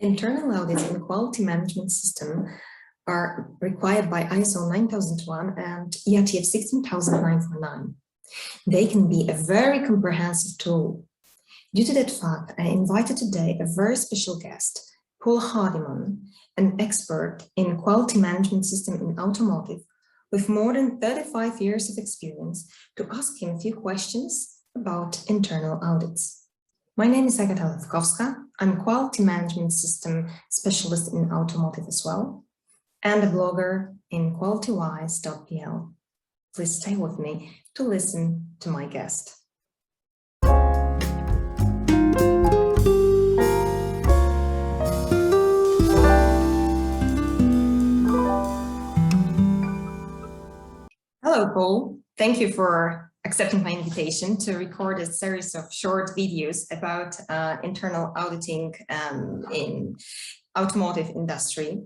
Internal audits in quality management system are required by ISO 9001 and IATF 16949. They can be a very comprehensive tool. Due to that fact, I invited today a very special guest, Paul Hardiman, an expert in quality management system in automotive with more than 35 years of experience, to ask him a few questions about internal audits. My name is 𝐻𝐿𝐻𝐿𝐻𝐿. I'm a quality management system specialist in automotive as well, and a blogger in Qualitywise.pl. Please stay with me to listen to my guest. Hello, Paul. Thank you for accepting my invitation to record a series of short videos about internal auditing in automotive industry.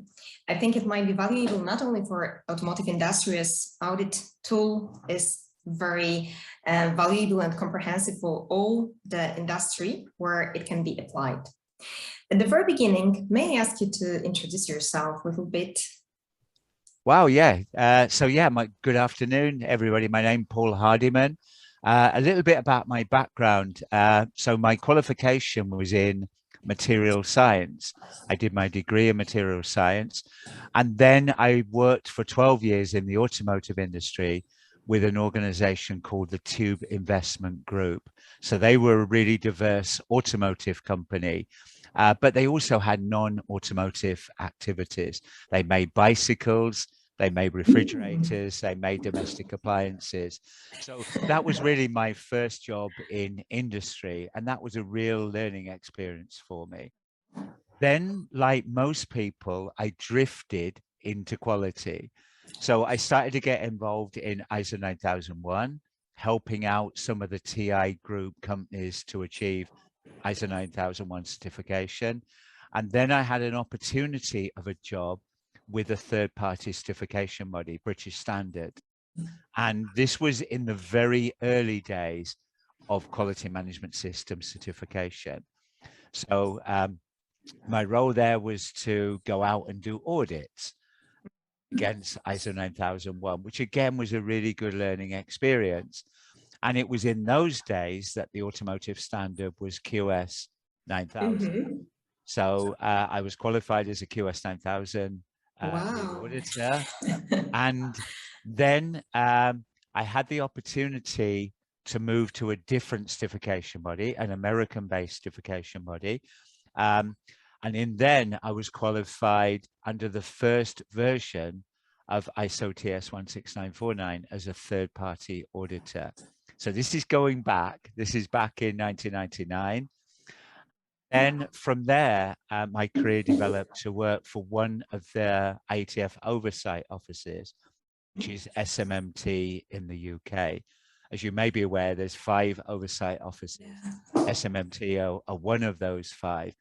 I think it might be valuable not only for automotive industry, as audit tool is very valuable and comprehensive for all the industry where it can be applied. At the very beginning, may I ask you to introduce yourself a little bit? Wow, yeah. Good afternoon, everybody. My name's Paul Hardiman. A little bit about my background. So my qualification was in material science. I did my degree in material science, and then I worked for 12 years in the automotive industry with an organization called the Tube Investment Group. So they were a really diverse automotive company. But they also had non-automotive activities. They made bicycles, they made refrigerators, they made domestic appliances. So that was really my first job in industry, and that was a real learning experience for me. Then, like most people, I drifted into quality. So I started to get involved in ISO 9001, helping out some of the TI group companies to achieve ISO 9001 certification. And then I had an opportunity of a job with a third-party certification body, British Standard. And this was in the very early days of quality management system certification. So my role there was to go out and do audits against ISO 9001, which again was a really good learning experience. And it was in those days that the automotive standard was QS 9000. So I was qualified as a QS 9000 auditor. And then I had the opportunity to move to a different certification body, an American-based certification body. And then I was qualified under the first version of ISO TS 16949 as a third-party auditor. So this is going back. This is back in 1999. And from there, my career developed to work for one of the IATF oversight offices, which is SMMT in the UK. As you may be aware, there's 5 oversight offices. SMMT are one of those 5.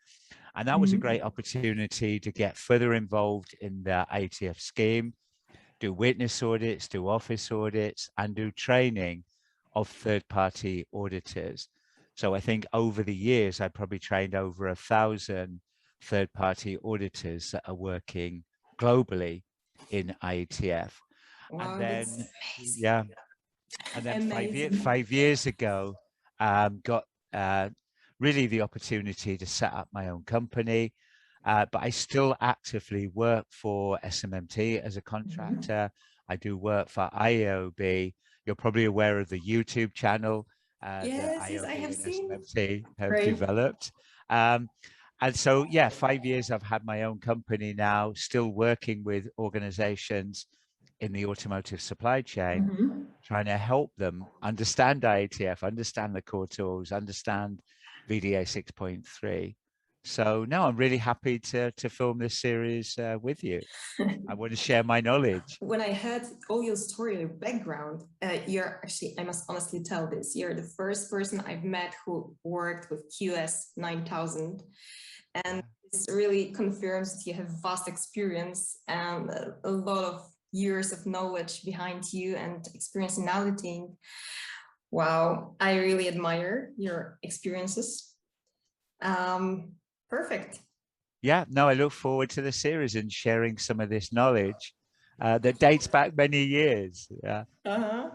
And that was a great opportunity to get further involved in the IATF scheme, do witness audits, do office audits, and do training of third-party auditors. So I think over the years, I probably trained over 1,000 third-party auditors that are working globally in IATF. Wow, and then, that's yeah, and then 5 years ago, got really the opportunity to set up my own company. But I still actively work for SMMT as a contractor. I do work for IAOB. You're probably aware of the YouTube channel that IAOB I have and seen. SMMT have developed. And so, yeah, 5 years I've had my own company now, still working with organizations in the automotive supply chain, trying to help them understand IATF, understand the core tools, understand VDA 6.3. So no, I'm really happy to film this series with you. I want to share my knowledge. When I heard all your story, your background, you're actually, I must honestly tell this, you're the first person I've met who worked with QS 9000. And this really confirms that you have vast experience and a lot of years of knowledge behind you and experience in auditing. Wow, I really admire your experiences. Perfect. Yeah, no, I look forward to the series and sharing some of this knowledge that dates back many years. Yeah. Uh-huh.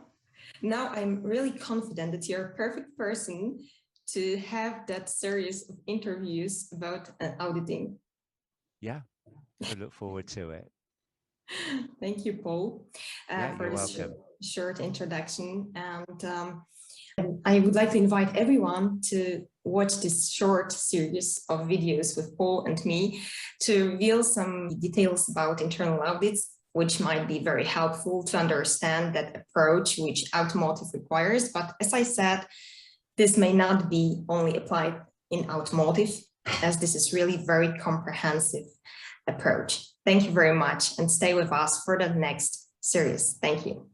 Now I'm really confident that you're a perfect person to have that series of interviews about auditing. Yeah, I look forward to it. Thank you, Paul, Yeah, for you're this welcome. short introduction. And I would like to invite everyone to watch this short series of videos with Paul and me to reveal some details about internal audits, which might be very helpful to understand that approach which automotive requires. But as I said, this may not be only applied in automotive, as this is really very comprehensive approach. Thank you very much and stay with us for the next series. Thank you.